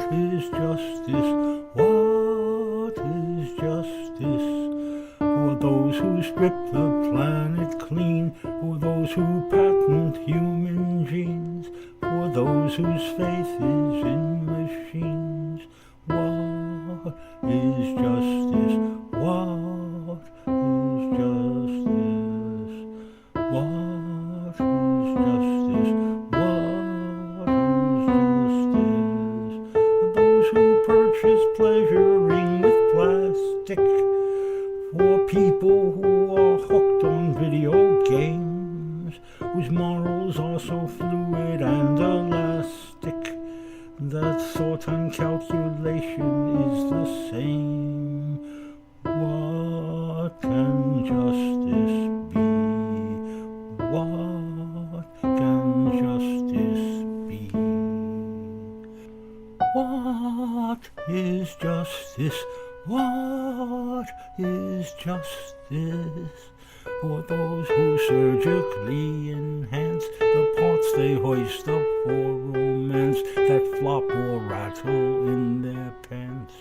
What is justice? What is justice? For those who strip the planet clean, for those who patent human genes, for those whose faith is in machines. What is justice? What is justice? What is justice? What is justice? Those who purchase pleasuring with plastic, for people who are hooked on video games, whose morals are so fluid and elastic that thought and calculation is the same. What can justice be? What can justice be? What is justice? What is justice? For those who surgically enhance the parts they hoist up for romance that flop or rattle in their pants.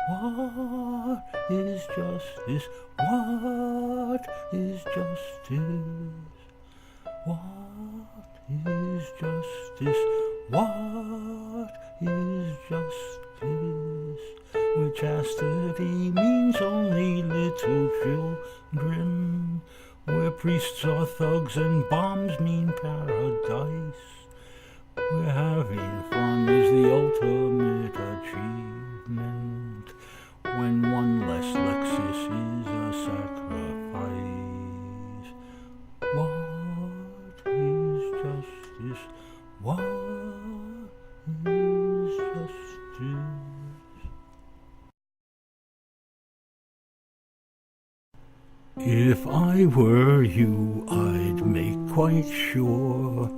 What is justice? What is justice? What is justice? What is justice? Where chastity means only little children, where priests are thugs and bombs mean paradise, where having fun is the ultimate achievement, when one less Lexus is a sacrifice. What is justice? What is justice? If I were you, I'd make quite sure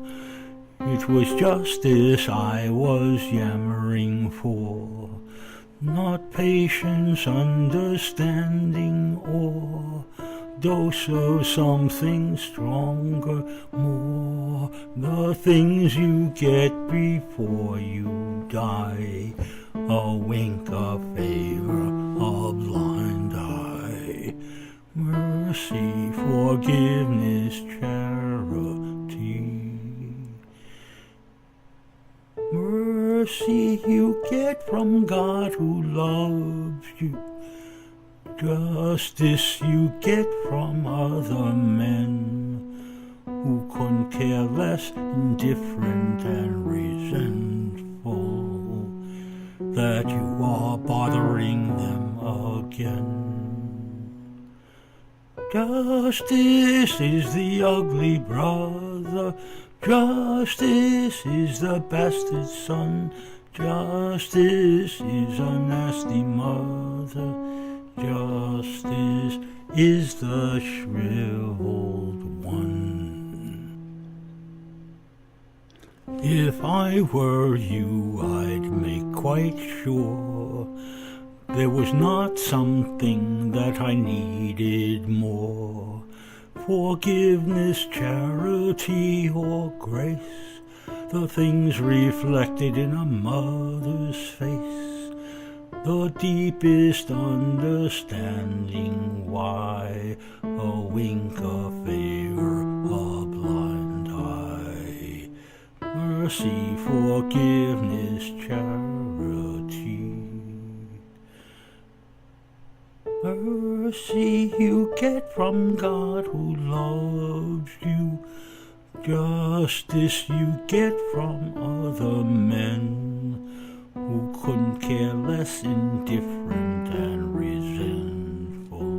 it was justice I was yammering for, not patience, understanding, or dose of something stronger, more the things you get before you die, a wink, a favor, a blind eye. Mercy, forgiveness, charity. Mercy you get from God who loves you. Justice you get from other men who couldn't care less, indifferent and resentful that you are bothering them again. Justice is the ugly brother, justice is the bastard son, justice is a nasty mother, justice is the shriveled one. If I were you, I'd make quite sure there was not something that I needed more. Forgiveness, charity, or grace, the things reflected in a mother's face, the deepest understanding why, a wink, a favor, a blind eye. Mercy, forgiveness, charity. Mercy you get from God who loves you. Justice you get from other men who couldn't care less, indifferent and resentful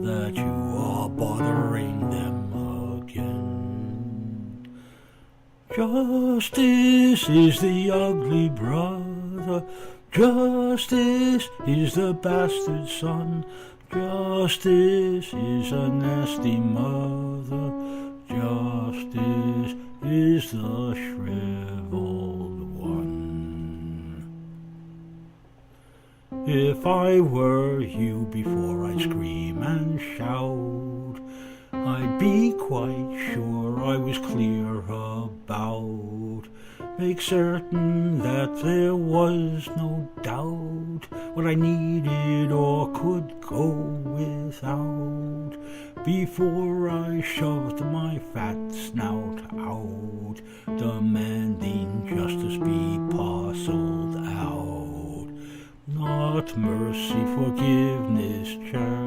that you are bothering them again. Justice is the ugly brother, justice is the bastard son, justice is a nasty mother, justice is the shriveled one. If I were you, before I scream and shout, I'd be quite sure I was clear about make certain that there was no doubt what I needed or could go without, before I shoved my fat snout out, demanding justice be parceled out. Not mercy, forgiveness, charity.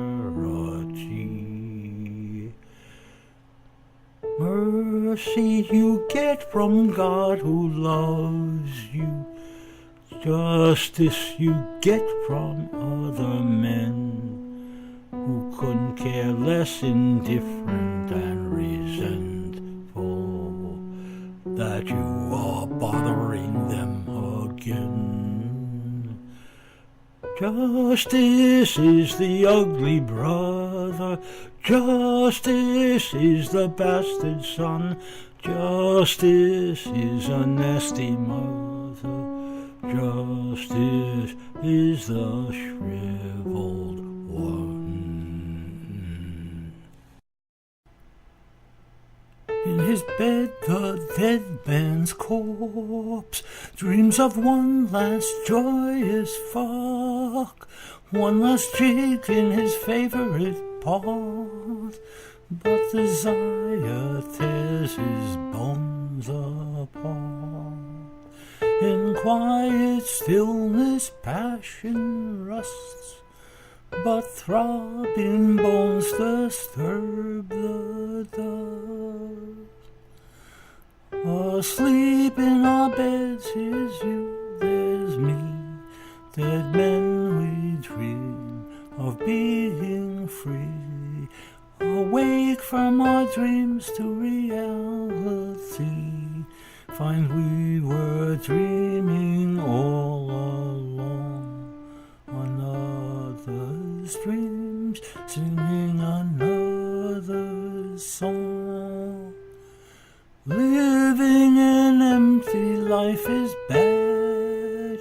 Mercy you get from God who loves you. Justice you get from other men who couldn't care less, indifferent and resentful that you are bothering them again. Justice is the ugly brother, justice is the bastard son, justice is a nasty mother, justice is the shriveled one. In his bed the dead man's corpse dreams of one last joyous fuck, one last jig in his favorite part, but desire tears his bones apart. In quiet stillness passion rusts, but throbbing bones disturb the dust. Asleep in our beds, here's you, there's me, dead men we dream of being free, awake from our dreams to reality, find we were dreaming all along, another's dreams, singing another song. Living an empty life is bad,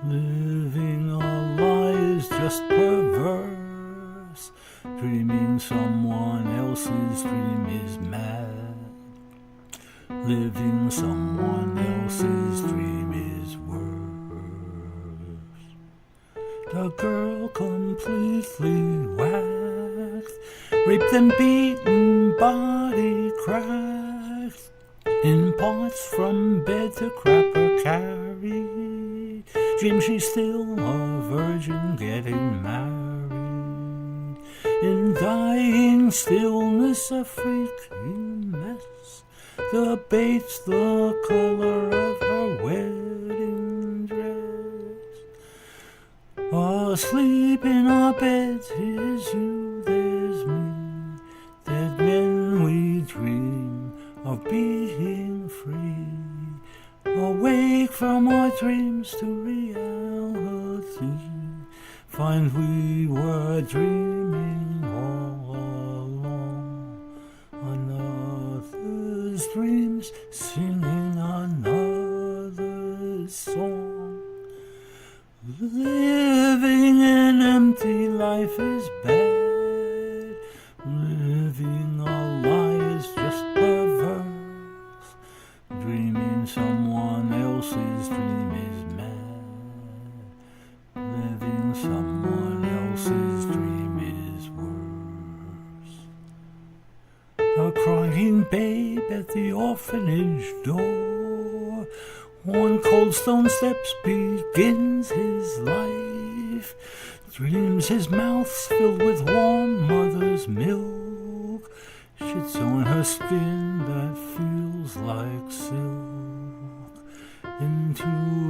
living a lie is just perverse, dreaming someone else's dream is mad, living someone else's dream is worse. The girl completely waxed, raped and beaten, body cracked, in parts from bed to crapper carried, dreams she's still a virgin getting married, in dying stillness a freaking mess, debates the color of her wedding dress. Asleep in our beds, here's you, there's me, dead men we dream of being free, awake from our dreams to reality, find we were dreaming all along, another's dreams, singing another song. Living an empty life is bad, living a lie is just perverse, dreaming someone else's dream is mad, living someone else's dream is worse. A crying babe at the orphanage door, on cold stone steps begins his life, dreams his mouth's filled with warm mother's milk, shits on her skin that feels like silk, into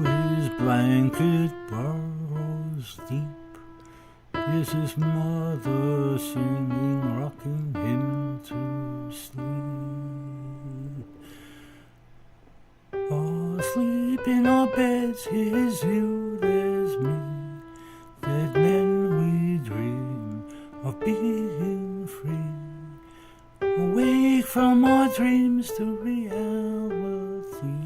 his blanket burrows deep, is his mother singing, rocking him to sleep. Asleep in our beds, here's you, there's me, dead men we dream of being free, awake from our dreams to reality,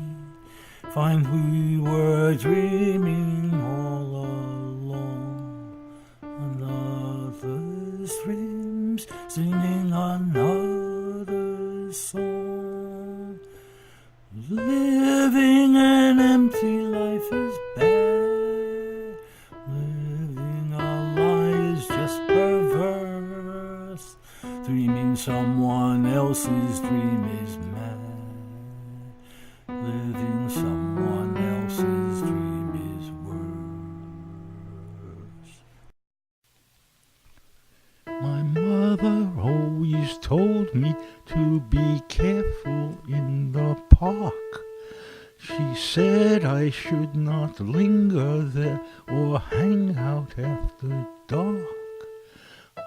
find we were dreaming all along, another's dreams, singing another song. Living An empty life is bad. Living a lie is just perverse. Dreaming someone else's dream is mad. Living someone else's dream is worse. My mother always told me to be careful in the park. She said I should not linger there or hang out after dark.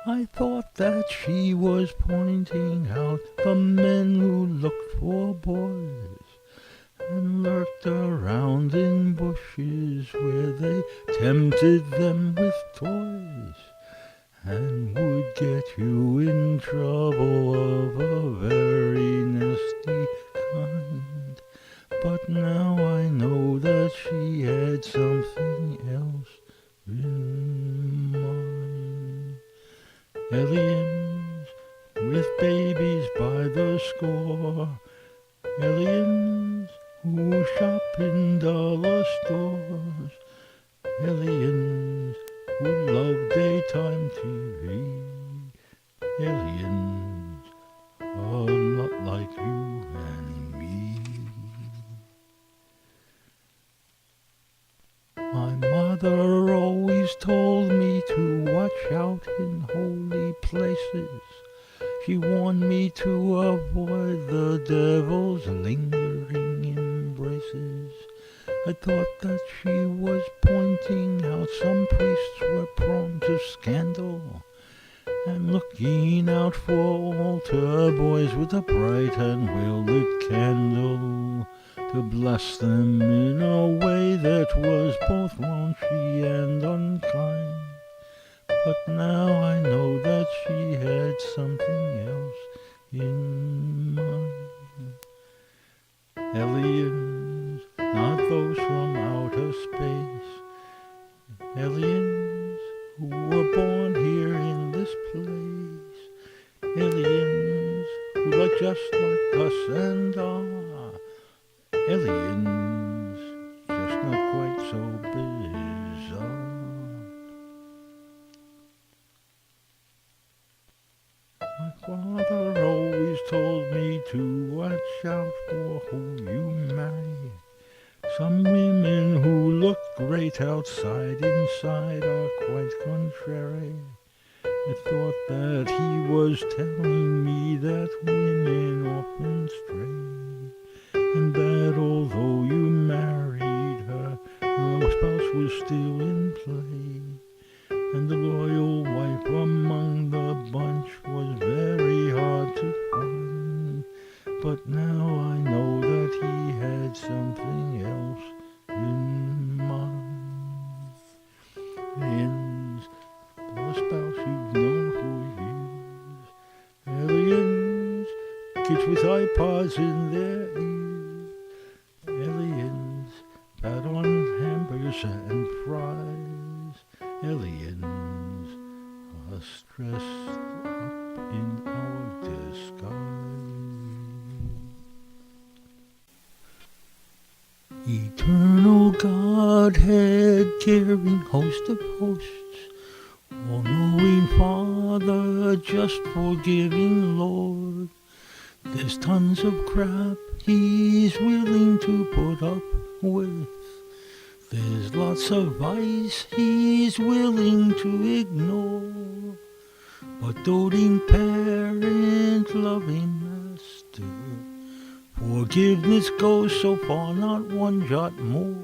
I thought that she was pointing out the men who looked for boys and lurked around in bushes where they tempted them with toys and would get you in trouble of a very nasty kind. But now I know that she had something else in mind. Aliens with babies by the score. Aliens who shop in dollar stores. Aliens who love daytime TV. Aliens a lot like you and me. My mother always told me to watch out in holy places. She warned me to avoid the devil's lingering embraces. I thought that she was pointing out some priests were prone to scandal and looking out for altar boys with a bright and well-lit candle to bless them in a way that was both raunchy and unkind. But now I know that she had something else in mind. Aliens, not those from outer space. Aliens who were born here in this place. Aliens who look just like us and are. Aliens, just not quite so bizarre. My father always told me to watch out for who you marry. Some women who look great outside, inside are quite contrary. I thought that he was telling me that women often stray, and that although you married her, your spouse was still in play, and the loyal wife among the bunch was very hard to find. But now I know that he had something else in mind. Aliens, the spouse you've known for years. Aliens, kids with iPods in their ears. Aliens, fat on hamburgers and fries. Aliens are stressed up in our disguise. Eternal Godhead, caring host of hosts, all-knowing Father, just forgiving Lord. There's tons of crap he's willing to put up with. There's lots of vice he's willing to ignore. But doting parent, loving master, forgiveness goes so far, not one jot more.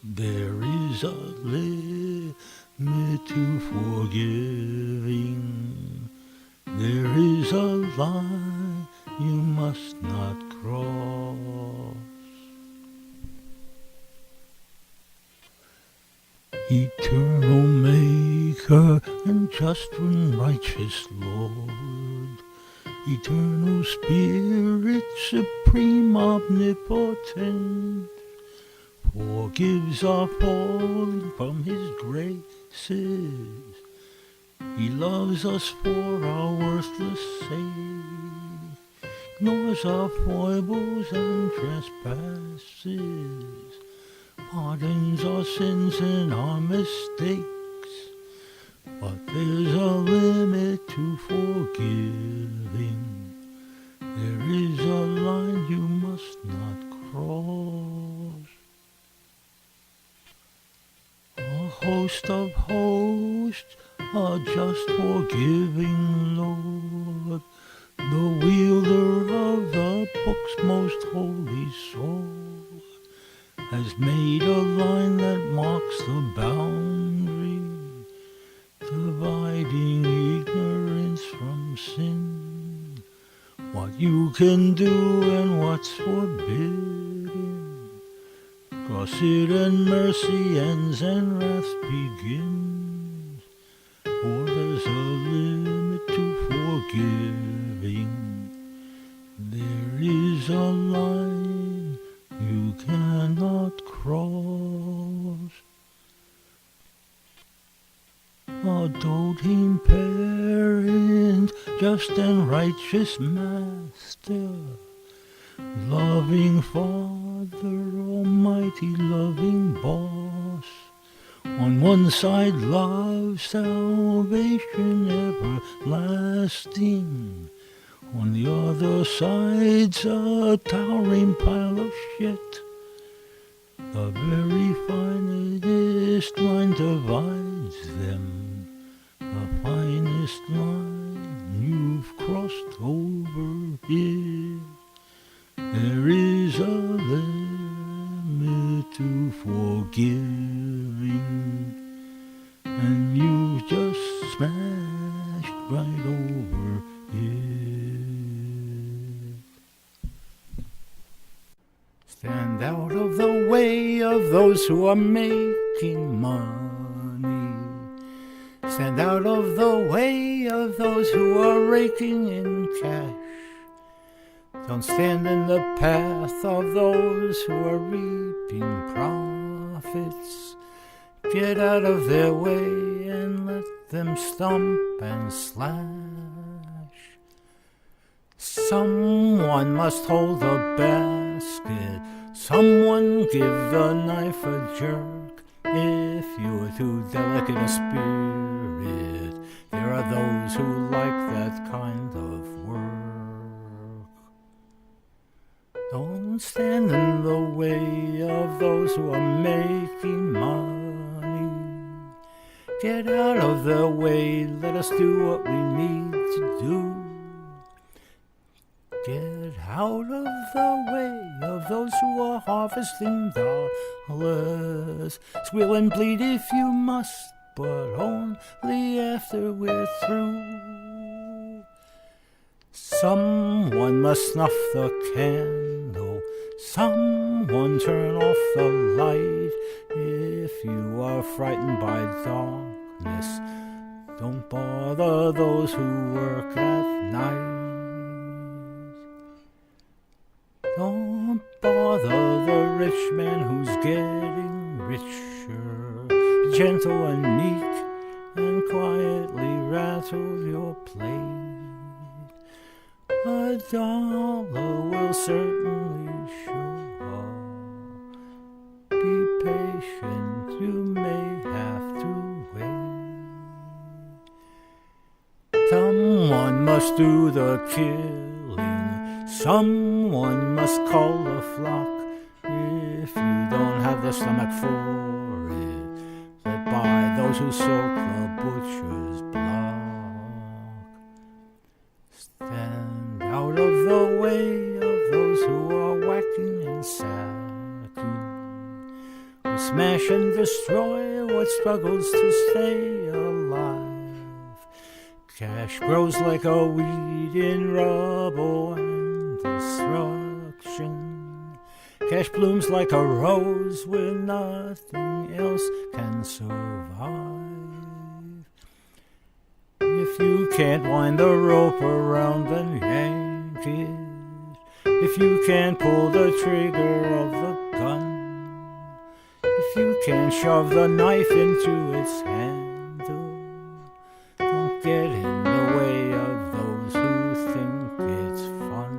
There is a limit to forgiving. There is a line you must not cross. Eternal Maker and just and righteous Lord, Eternal Spirit, supreme omnipotent, forgives our falling from his graces. He loves us for our worthless sake. ignores our foibles and trespasses, pardons our sins and our mistakes. But there's a limit to forgiving. There is a line you must not cross. A host of hosts, a just forgiving Lord, the wielder of the book's most holy sword, has made a line that marks the boundary, dividing ignorance from sin. What you can do and what's forbidden, cross it and mercy ends and wrath begins. For there's a limit to forgiving. There is a line you cannot cross. A doting parent, just and righteous master, loving father, almighty loving boss. On one side love, salvation everlasting. On the other side's a towering pile of shit. The very finest line divides them. The finest line you've crossed over it. There is a limit to forgiving, and you've just smashed right over it. Stand out of the way of those who are making money. Stand out of the way of those who are raking in cash. Don't stand in the path of those who are reaping profits. Get out of their way and let them stomp and slash. Someone must hold the basket. Someone give the knife a jerk. If you are too delicate a spirit, there are those who like that kind of work. Don't stand in the way of those who are making money. Get out of their way, let us do what we need to do. Get out of the way of those who are harvesting dollars. Squeal and bleed if you must, but only after we're through. Someone must snuff the candle. Someone turn off the light. If you are frightened by darkness, don't bother those who work at night. Don't bother the rich man who's getting richer. Be gentle and meek and quietly rattle your plate. A dollar will certainly show up. Be patient, you may have to wait. Someone must do the killing. Someone must cull the flock. If you don't have the stomach for it, let by those who soak the butcher's block. Stand out of the way of those who are whacking and sacking, who smash and destroy what struggles to stay alive. Cash grows like a weed in rubble and destruction. Cash blooms like a rose where nothing else can survive. If you can't wind the rope around and yank it, if you can't pull the trigger of the gun, if you can't shove the knife into its handle, don't get in the way of those who think it's fun.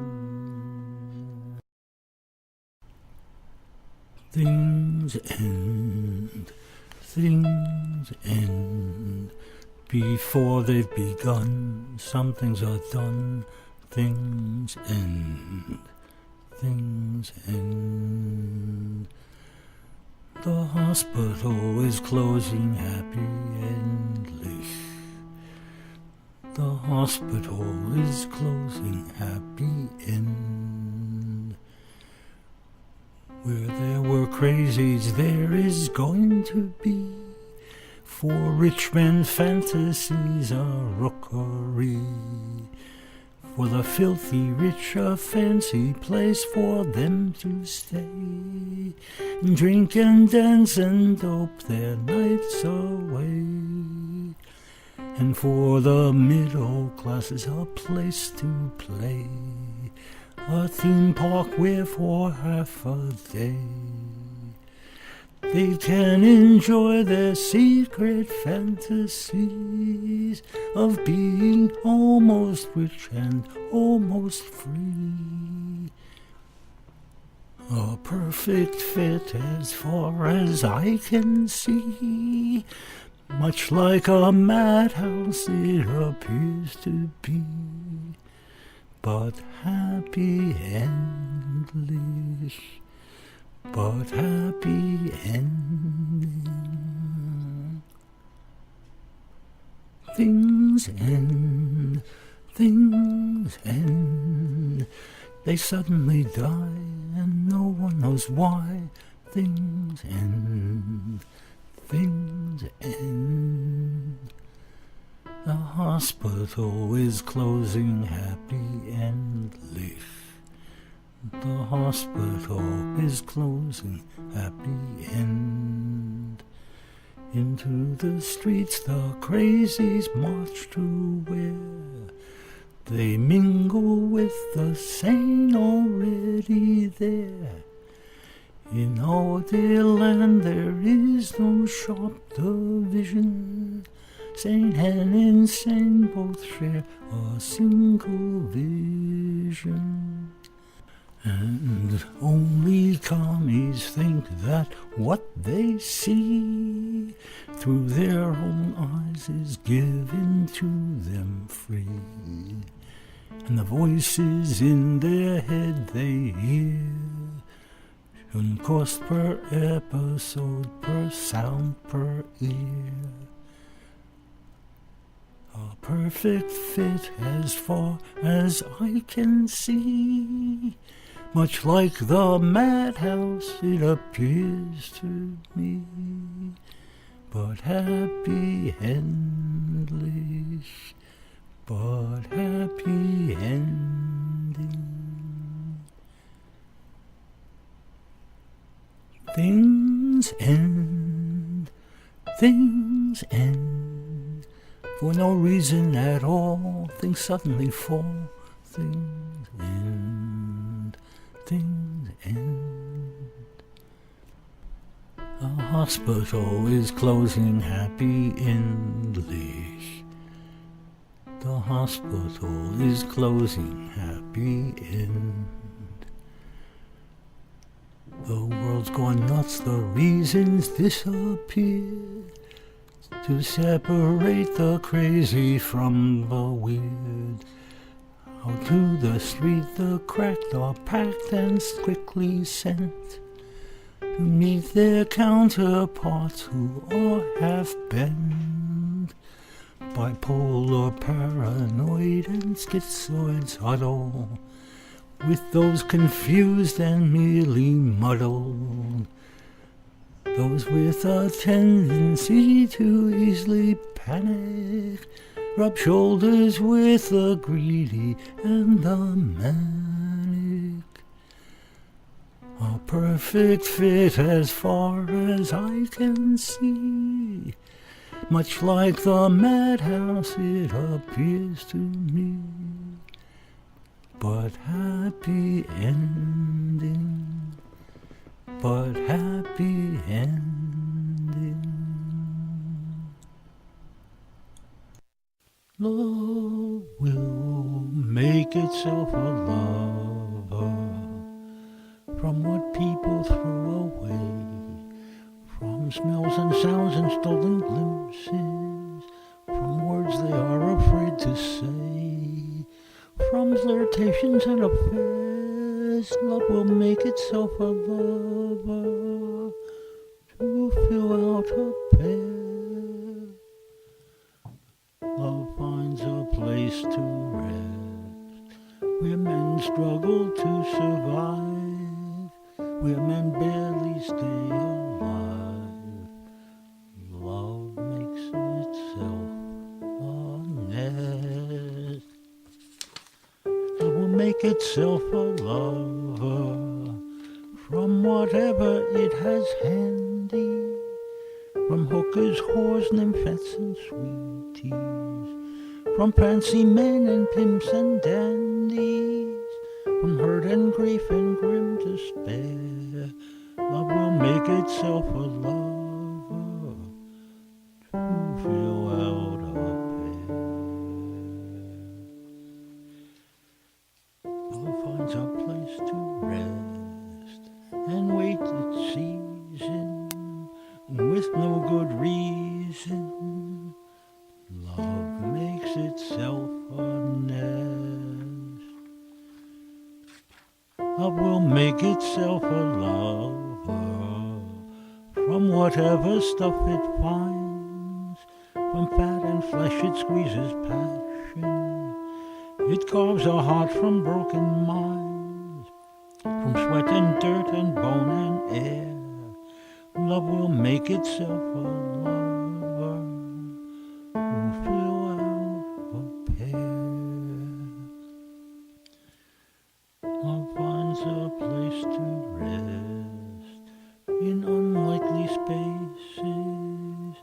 Things end, things end. Before they've begun, some things are done. Things end, things end. The hospital is closing happy endlich. The hospital is closing happy end. Where there were crazies, there is going to be, for rich men fantasies a rookery. For the filthy rich a fancy place for them to stay, drink and dance and dope their nights away. And for the middle classes a place to play, a theme park where for half a day they can enjoy their secret fantasies of being almost rich and almost free. A perfect fit as far as I can see, much like a madhouse it appears to be, but happy endlich. But happy ending. Things end, things end. They suddenly die and no one knows why. Things end, things end. The hospital is closing happy endlich. The hospital is closing happy end. Into the streets the crazies march to where they mingle with the sane already there. In our dear land there is no sharp division. Sane and insane both share a single vision. And only commies think that what they see through their own eyes is given to them free. And the voices in their head they hear shouldn't cost per episode, per sound, per ear. A perfect fit as far as I can see, much like the madhouse it appears to me, but happy endlich, but happy ending. Things end, things end, for no reason at all. Things suddenly fall, things end, things end. A hospital is closing happy endlich. The hospital is closing happy end. The world's gone nuts, the reasons disappeared to separate the crazy from the weird. Out to the street the cracked are packed and quickly sent to meet their counterparts who are half bent. Bipolar, paranoid and schizoids huddle with those confused and merely muddled, those with a tendency to easily panic, rub shoulders with the greedy and the manic. A perfect fit as far as I can see, much like the madhouse it appears to me, but happy ending, but happy ending. Love will make itself a lover from what people threw away. from smells and sounds and stolen glimpses, from words they are afraid to say, from flirtations and affairs. Love will make itself a lover to fill out a pair. Love finds a place to rest where men struggle to survive, where men barely stay alive. Love makes itself a nest. Love will make itself a lover from whatever it has handy, from hookers, whores, nymphettes, and sweeties, from fancy men and pimps and dandies, from hurt and grief and grim despair. Love will make itself a lover to fill out a pair. Love finds a place to rest and wait its season with no good reason. Love makes itself a nest. Love will make itself a lover from whatever stuff it finds, from fat and flesh it squeezes passion, it carves a heart from broken minds, from sweat and dirt and bone and air. Love will make itself a lover who fill out a pair. Love finds a place to rest in unlikely spaces,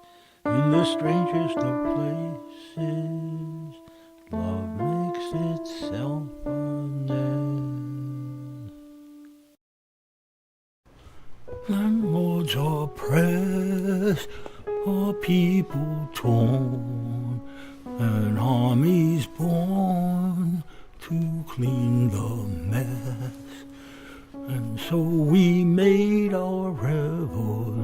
in the strangest of places. Love makes itself a nest. Landlords oppressed, a people torn, an armies born to clean the mess. And so we made our revolution.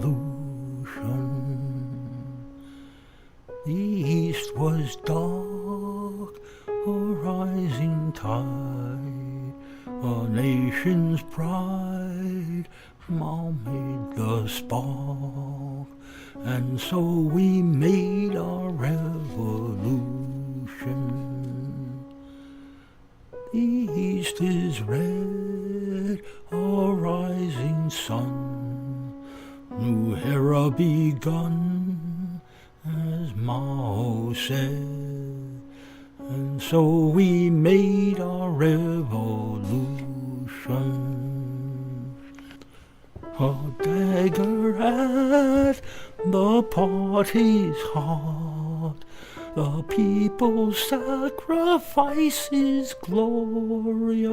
The East was dark, a rising tide, a nation's pride, Mom made the spark. And so we made our revolution. The East is red, a rising sun, new era begun, as Mao said. And so we made our revolution. A dagger at the party's heart, the people's sacrifice is glorious.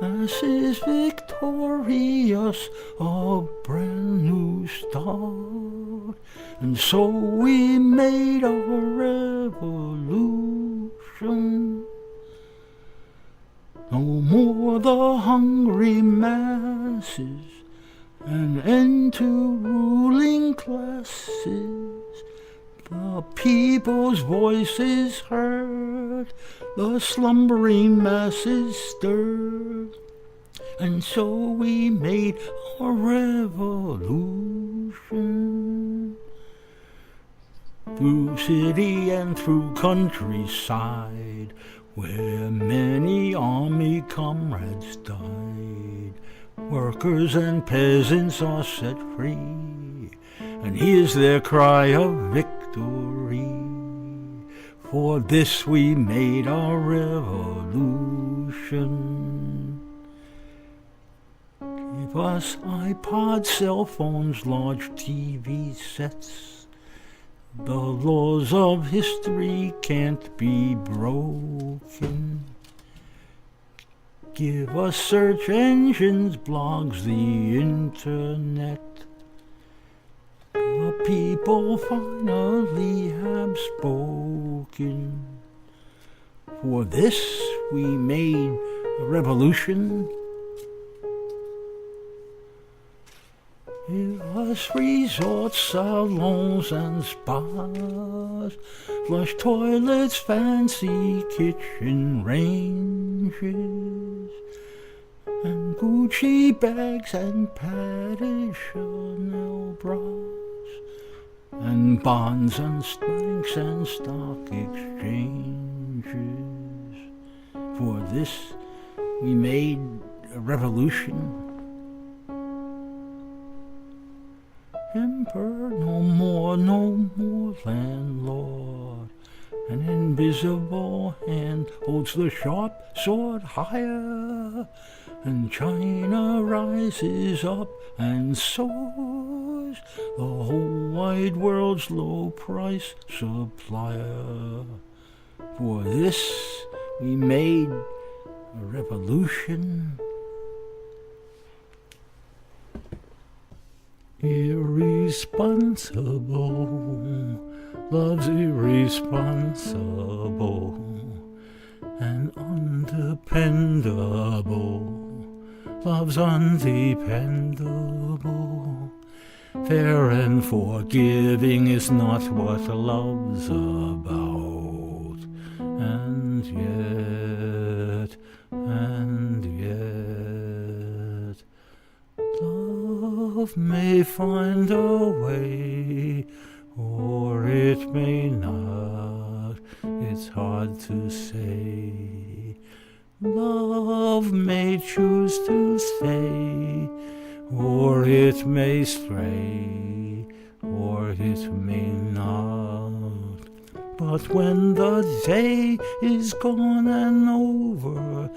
This is victorious, a brand new start. And so we made our revolution. No more the hungry masses, an end to ruling classes. The people's voices heard, the slumbering masses stirred. And so we made a revolution. Through city and through countryside, where many army comrades died, workers and peasants are set free, and here's their cry of victory. For this we made our revolution. Give us iPods, cell phones, large TV sets. The laws of history can't be broken. Give us search engines, blogs, the internet. The people finally have spoken. For this we made a revolution. It was resorts, salons and spas, flush toilets, fancy kitchen ranges, and Gucci bags and padded Chanel bras, and bonds and banks and stock exchanges. For this we made a revolution. Emperor, no more landlord. An invisible hand holds the sharp sword higher, and China rises up and soars, the whole wide world's low-price supplier. For this we made a revolution. Irresponsible, love's irresponsible and undependable. Love's undependable. Fair and forgiving is not what love's about. And yet, love may find a way, or it may not. It's hard to say. Love may choose to stay, or it may stray, or it may not. But when the day is gone and over,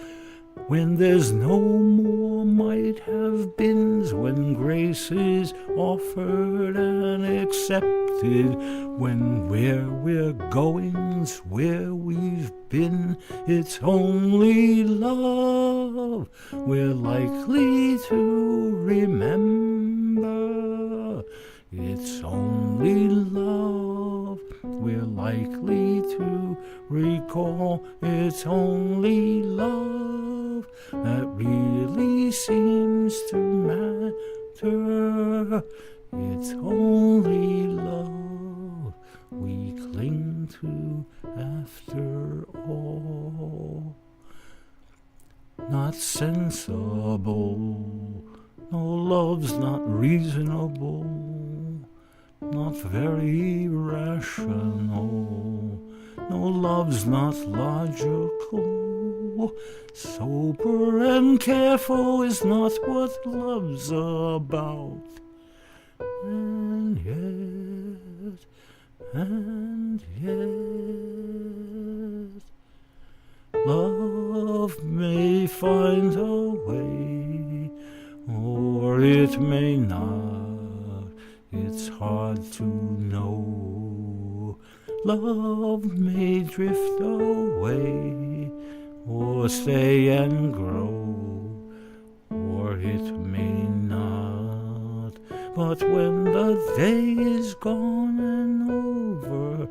when there's no more might have beens, when grace is offered and accepted, when where we're going's where we've been, it's only love we're likely to remember. It's only love we're likely to recall. It's only love that really seems to matter. It's only love we cling to after all. Not sensible, no, love's not reasonable, not very rational. No, love's not logical. Sober and careful is not what love's about. And yet, love may find a way, or it may not. It's hard to know. Love may drift away, or stay and grow, or it may not. But when the day is gone and over,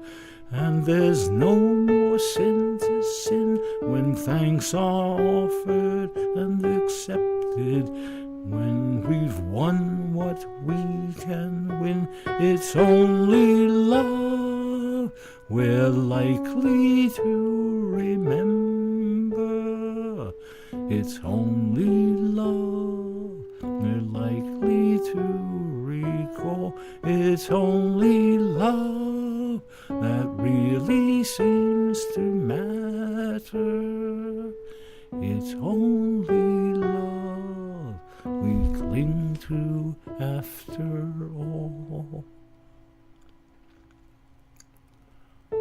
and there's no more sin to sin, when thanks are offered and accepted, when we've won what we can win, it's only love we're likely to remember. It's only love we're likely to recall. It's only love that really seems to matter. It's only love we cling to after all.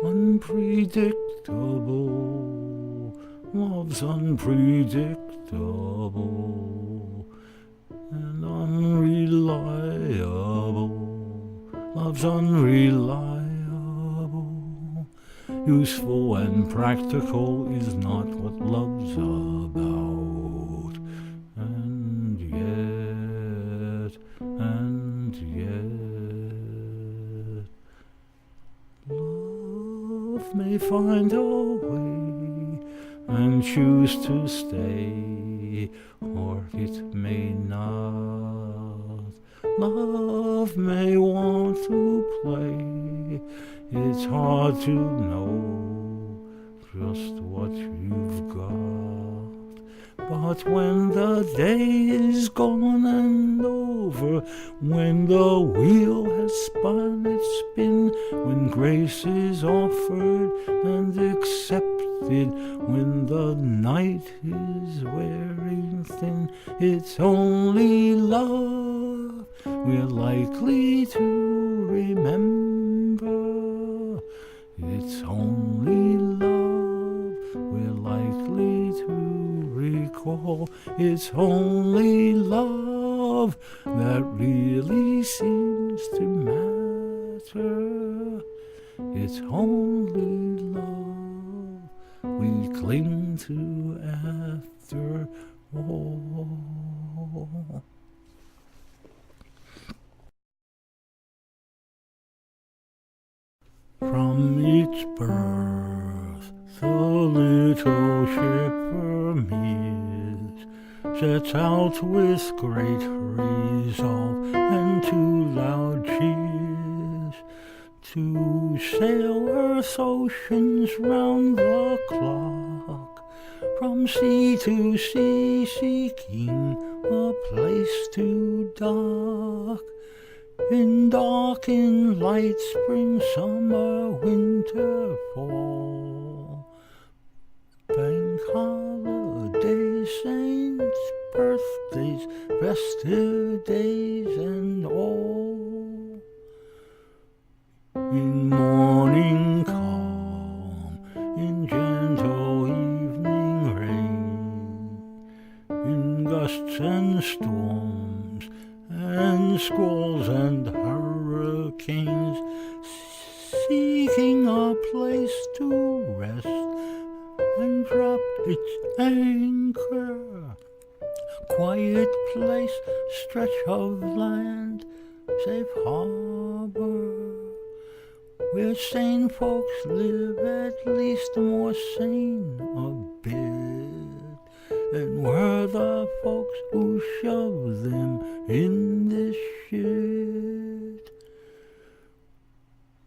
Unpredictable, love's unpredictable and unreliable. Love's unreliable. Useful and practical is not what love's about. And yet, love may find a way and choose to stay, or it may not. Love may want to play. It's hard to know just what you've got. But when the day is gone and over, when the wheel has spun its spin, when grace is offered and accepted, when the night is wearing thin, it's only love we're likely to remember. It's only love we're likely to recall. It's only love that really seems to matter. It's only love we cling to after all. From its birth, the little ship Vermeers sets out with great resolve and two loud cheers to sail Earth's oceans round the clock, from sea to sea, seeking a place to dock. In dark, in light, spring, summer, winter, fall, bank holidays, saints' birthdays, festive days, and all. In morning calm, in gentle evening rain, in gusts and storms, and squalls and hurricanes, seeking a place to rest and drop its anchor. Quiet place, stretch of land, safe harbor, where sane folks live, at least more sane a bit, and we're the folks who shove them in this shit.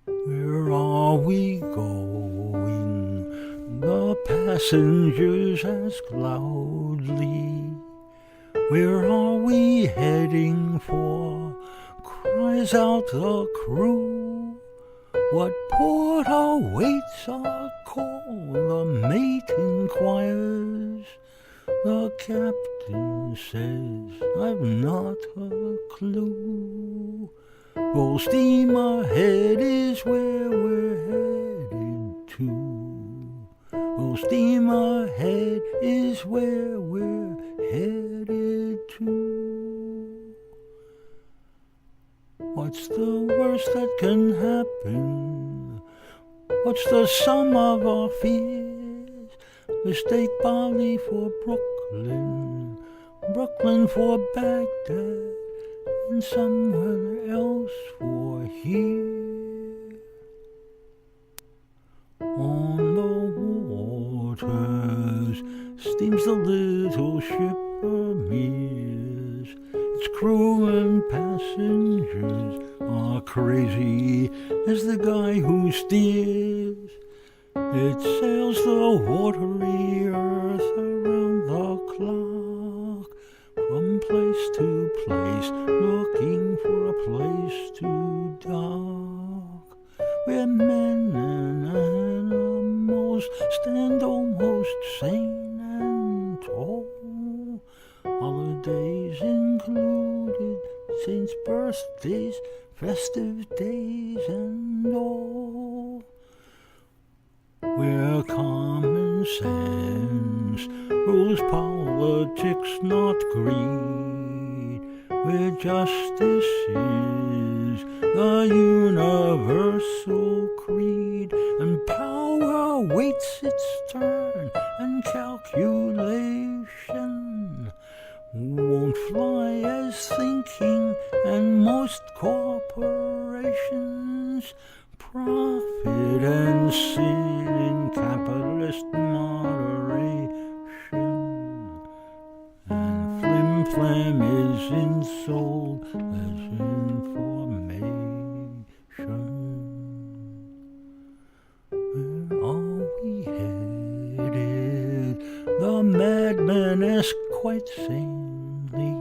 Where are we going? The passengers ask loudly. Where are we heading for? Cries out the crew. What port awaits our call? The mate inquires. The captain says, I've not a clue. Full steam ahead is where we're headed to. Full steam ahead is where we're headed to. What's the worst that can happen? What's the sum of our fears? Mistake Bali for Brooklyn, Brooklyn for Baghdad, and somewhere else for here. On the waters steams the little ship Vermeers. Its crew and passengers are crazy as the guy who steers. It sails the watery earth around the clock, from place to place, looking for a place to dock, where men and animals stand almost sane and tall. Holidays included, saints' birthdays, festive days, and all. Where common sense rules politics, not greed, where justice is the universal creed, and power waits its turn, and calculation won't fly as thinking, and most corporations profit and sin in capitalist moderation, and flim-flam is in soul as quite sanely.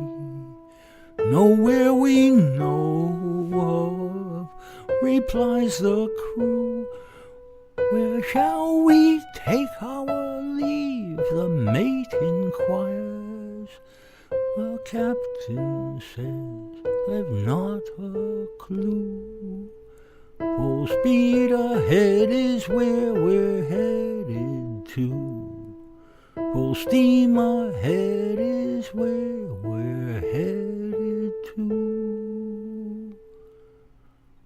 Nowhere we know of, replies the crew. Where shall we take our leave? The mate inquires. The captain says they've not a clue. Full speed ahead is where we're headed to. Full steam ahead is where we're headed to.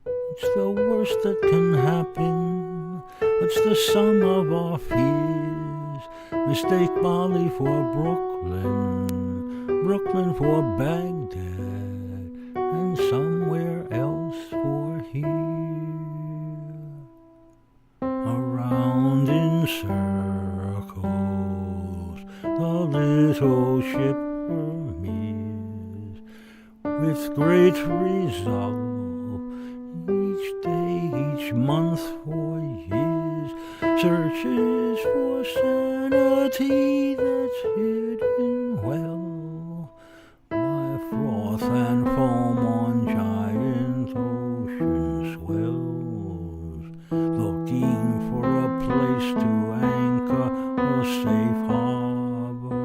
It's the worst that can happen. It's the sum of our fears. Mistake Bali for Brooklyn, Brooklyn for Baghdad, and somewhere else for here. Around in circles, the little ship Vermeers, with great resolve, each day, each month, for years, searches for sanity that's hidden well by froth and foam on giant ocean swells, looking for a place to anchor, a safe harbor.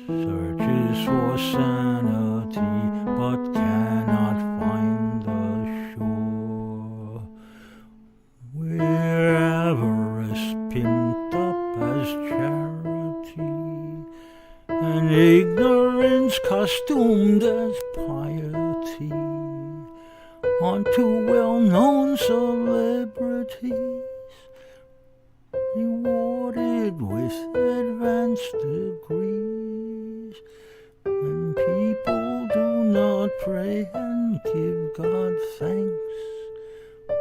Searches for sanity, but cannot find the shore. Where avarice pimped up as charity, and ignorance costumed as piety, onto well-known celebrities, rewarded with advanced degrees. And people do not pray and give God thanks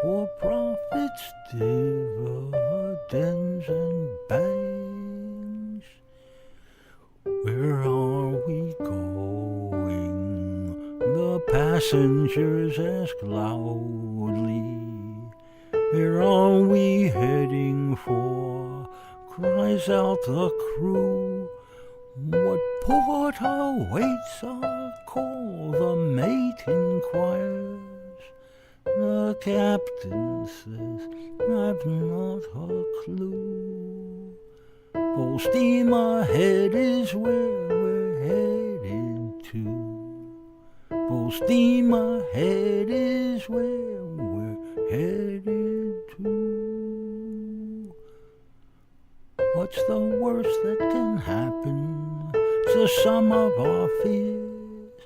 for profits, dividends, and banks. Where are we going? The passengers ask loudly. Where are we heading for? Cries out the crew. What port awaits our call? The mate inquires. The captain says, I've not a clue. Full steam ahead is where we're headed to. Full steam ahead is where we're headed to. What's the worst that can happen? It's the sum of our fears.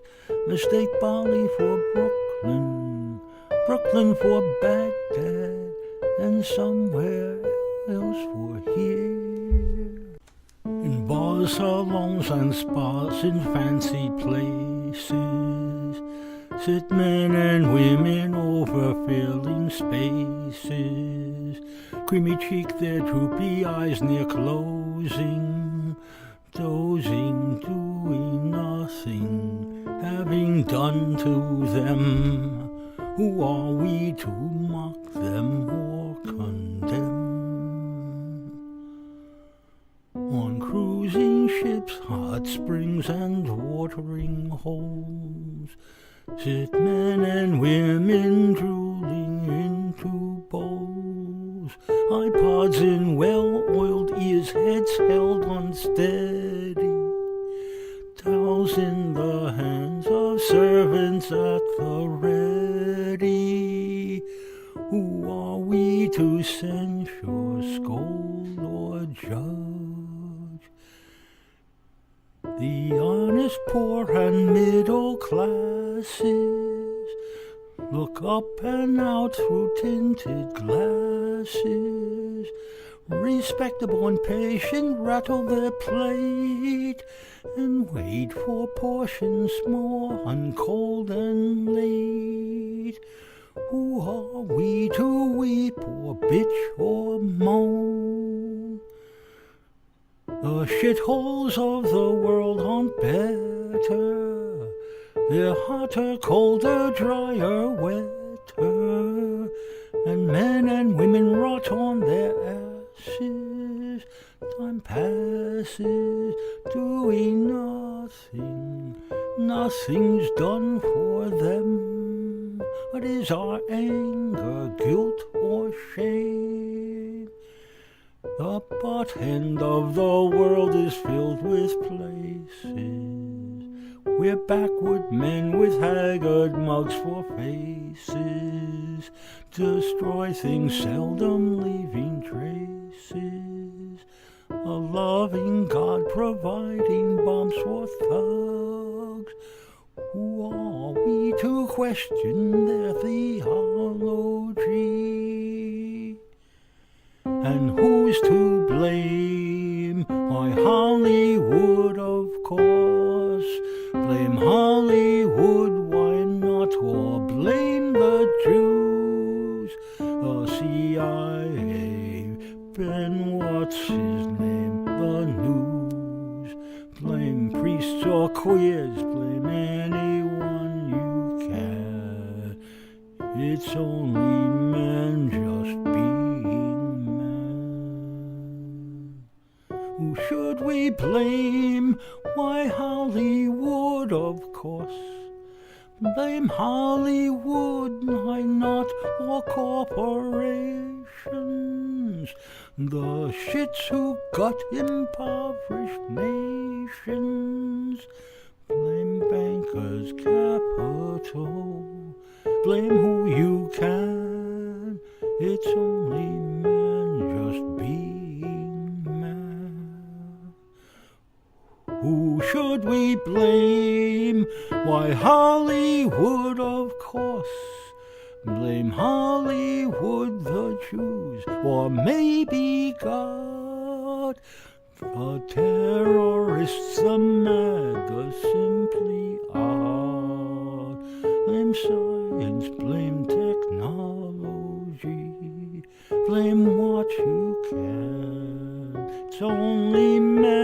Mistake Bali for Brooklyn, Brooklyn for Baghdad, and somewhere else for here. In bars, salons, and spas, in fancy places, sit men and women over filling spaces. Creamy cheek, their droopy eyes near closing, dozing, doing nothing, having done to them. Who are we to mock them or condemn? On cruising ships, hot springs, and watering holes, sit men and women drooling into bowls. iPods in well-oiled ears, heads held unsteady, towels in the hands of servants at the ready. Who are we to censure, scold, or judge? The honest poor and middle classes look up and out through tinted glasses. Respectable and patient rattle their plate and wait for portions small and cold and late. Who are we to weep or bitch or moan? The shitholes of the world aren't better. They're hotter, colder, drier, wetter. And men and women rot on their asses, Time passes, doing nothing. Nothing's done for them. What is our anger, guilt, or shame? The butt end of the world is filled with places. We're backward men with haggard mugs for faces. Destroy things, seldom leaving traces. A loving God providing bombs for thugs. Who are we to question their theology? And who's to blame? Why, Hollywood, of course. Blame Hollywood, why not? Or blame the Jews, the CIA, Ben, what's his name, the news. Blame priests or queers, blame anyone you can. It's only men just being men. Who should we blame? Why, Hollywood, of course. Blame Hollywood, why not? Or corporations, the shits who got impoverished nations. Blame bankers, capital. Blame who you can. It's only men just being men. Who should we blame? Why, Hollywood, of course. Blame Hollywood, the Jews, or maybe God. The terrorists, the mad, the simply odd. Blame science, blame technology. Blame what you can. It's only men